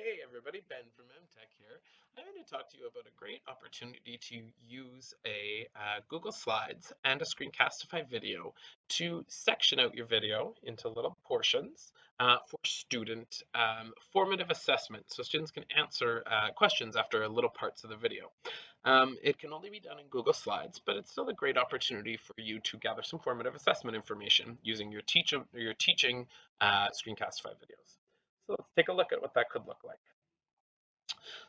Hey everybody, Ben from EmTech here. I'm going to talk to you about a great opportunity to use a Google Slides and a Screencastify video to section out your video into little portions for student formative assessment. So students can answer questions after little parts of the video. It can only be done in Google Slides, but it's still a great opportunity for you to gather some formative assessment information using your teaching Screencastify videos. So let's take a look at what that could look like.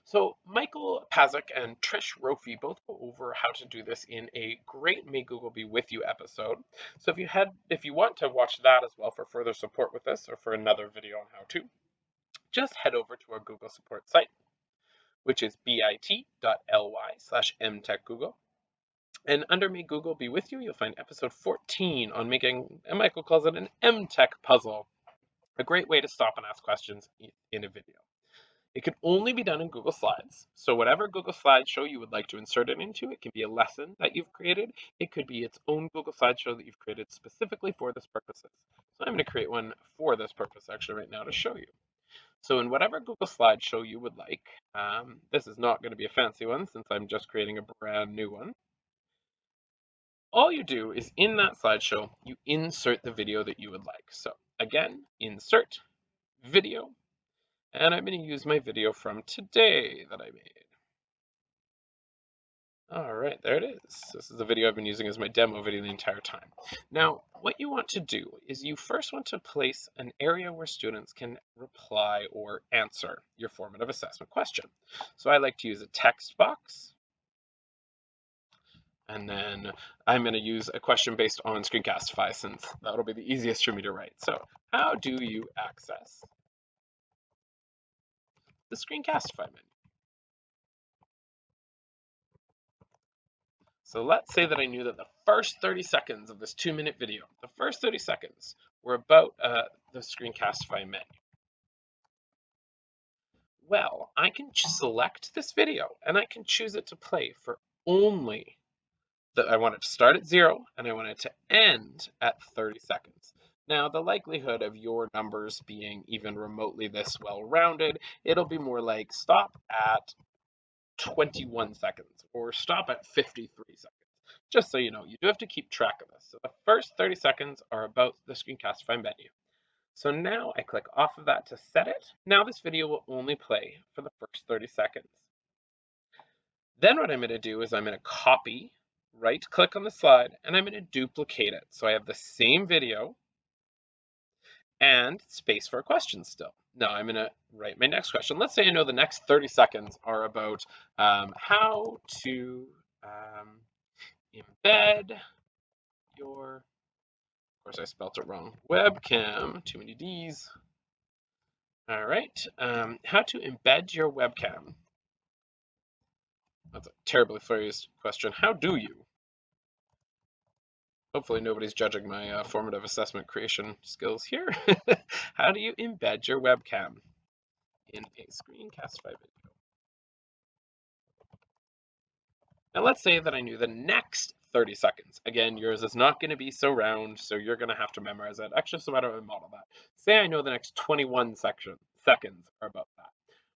So Michael Pazik and Trish Rofi both go over how to do this in a great May Google Be With You episode. So if you want to watch that as well for further support with this or for another video on how to, just head over to our Google support site, which is bit.ly/emtechgoogle. And under May Google Be With You, you'll find episode 14 on making, and Michael calls it an EmTech puzzle, a great way to stop and ask questions in a video. It can only be done in Google Slides. So whatever Google slideshow you would like to insert it into, it can be a lesson that you've created. It could be its own Google slideshow that you've created specifically for this purposes. So I'm going to create one for this purpose actually right now to show you. So in whatever Google slideshow you would like, this is not going to be a fancy one since I'm just creating a brand new one. All you do is in that slideshow, you insert the video that you would like. So again, insert video. And I'm going to use my video from today that I made. All right, there it is. This is the video I've been using as my demo video the entire time. Now, what you want to do is you first want to place an area where students can reply or answer your formative assessment question. So I like to use a text box. And then I'm going to use a question based on Screencastify since that'll be the easiest for me to write. So how do you access the Screencastify menu? So let's say that I knew that the first 30 seconds of this 2-minute video, the first 30 seconds were about the Screencastify menu. Well, I can select this video and I can choose it to play for only I want it to start at 0 and I want it to end at 30 seconds. Now, the likelihood of your numbers being even remotely this well-rounded, it'll be more like stop at 21 seconds or stop at 53 seconds. Just so you know, you do have to keep track of this. So the first 30 seconds are about the Screencastify menu. So now I click off of that to set it. Now this video will only play for the first 30 seconds. Then what I'm going to do is I'm going to copy, right click on the slide, and I'm going to duplicate it. So I have the same video and space for a question still. Now I'm going to write my next question. Let's say I know the next 30 seconds are about how to embed your, of course I spelt it wrong, webcam, too many D's. All right, how to embed your webcam. That's a terribly phrased question. How do you? Hopefully nobody's judging my formative assessment creation skills here. How do you embed your webcam in a Screencastify video? Now let's say that I knew the next 30 seconds. Again, yours is not going to be so round, so you're going to have to memorize it. Actually, so why don't I model that? Say I know the next 21 seconds are about that.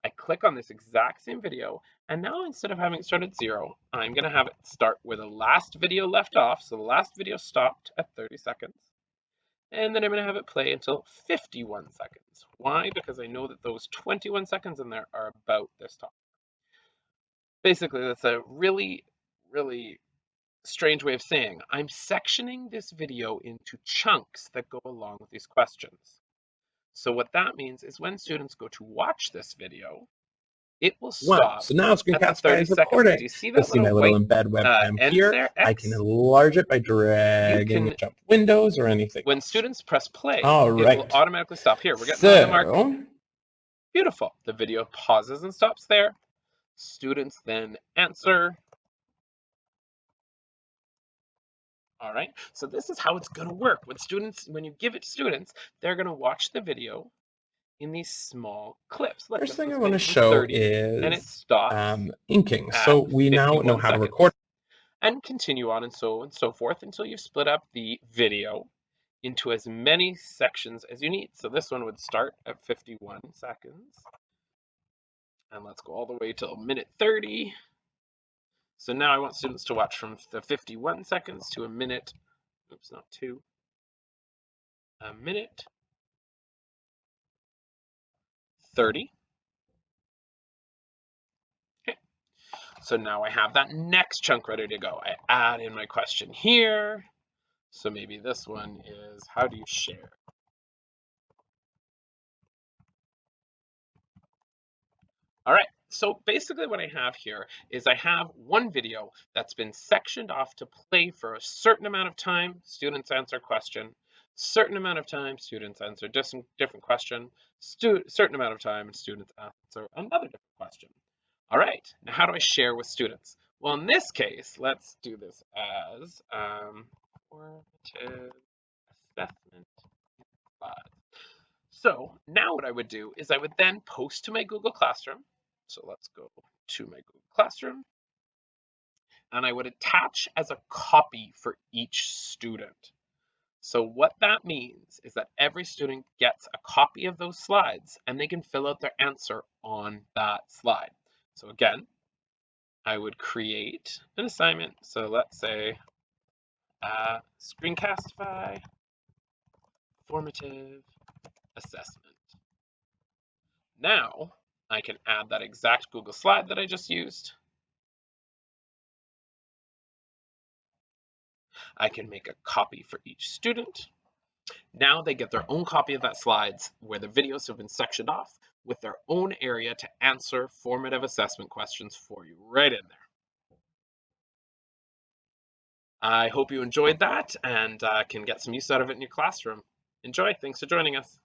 I click on this exact same video, and now instead of having it start at 0, I'm going to have it start where the last video left off. So the last video stopped at 30 seconds. And then I'm going to have it play until 51 seconds. Why? Because I know that those 21 seconds in there are about this topic. Basically, that's a really, really strange way of saying I'm sectioning this video into chunks that go along with these questions. So what that means is when students go to watch this video, it will stop. Wow, so now Screencastify is recording. Do you see that my little embed webcam here. there, I can enlarge it by dragging jump windows or anything. When students press play, All right. it will automatically stop. Here, we're getting the mark. Beautiful. The video pauses and stops there. Students then answer. All right, so this is how it's going to work. When you give it to students, they're going to watch the video in these small clips. First thing I want to show is and it stops inking. So we now know how to record. And continue on and so forth until you've split up the video into as many sections as you need. So this one would start at 51 seconds. And let's go all the way till minute 30. So now I want students to watch from the 51 seconds to a minute, oops, not 2, a minute 30. Okay. So now I have that next chunk ready to go. I add in my question here. So maybe this one is, how do you share? All right, so basically what I have here is I have one video that's been sectioned off to play for a certain amount of time, students answer question, certain amount of time, students answer different question, certain amount of time, and students answer another different question. All right, now how do I share with students? Well, in this case, let's do this as formative assessment slide. So now what I would do is I would then post to my Google Classroom. So let's go to my Google Classroom. And I would attach as a copy for each student. So what that means is that every student gets a copy of those slides and they can fill out their answer on that slide. So again, I would create an assignment. So let's say Screencastify Formative Assessment. Now I can add that exact Google slide that I just used. I can make a copy for each student. Now they get their own copy of that slides where the videos have been sectioned off with their own area to answer formative assessment questions for you right in there. I hope you enjoyed that and can get some use out of it in your classroom. Enjoy. Thanks for joining us.